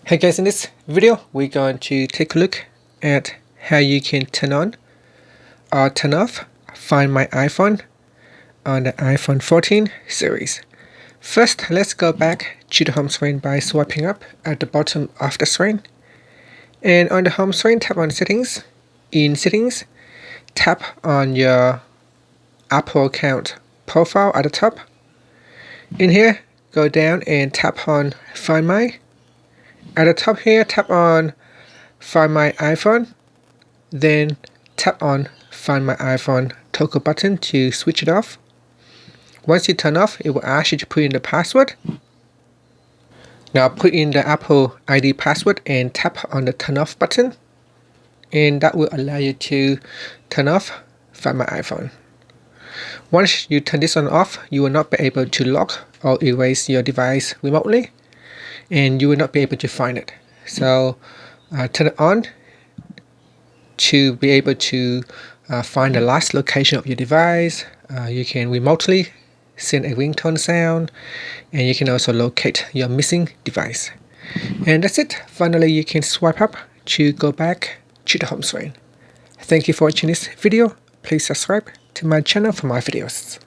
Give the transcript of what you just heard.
Hey guys, in this video we're going to take a look at how you can turn on or turn off Find My iPhone on the iPhone 14 series. First, let's go back to the home screen by swiping up at the bottom of the screen. And on the home screen, tap on Settings. In Settings, tap on your Apple account profile at the top. In here, go down and tap on Find My. At the top here, tap on Find My iPhone, then tap on Find My iPhone toggle button to switch it off. Once you turn off, it will ask you to put in the password. Now put in the Apple ID password and tap on the turn off button, and that will allow you to turn off Find My iPhone. Once you turn this on off, you will not be able to lock or erase your device remotely, and you will not be able to find it. So turn it on to be able to find the last location of your device. You can remotely send a ringtone sound, and you can also locate your missing device. And that's it. Finally, you can swipe up to go back to the home screen. Thank you for watching this video. Please subscribe to my channel for more videos.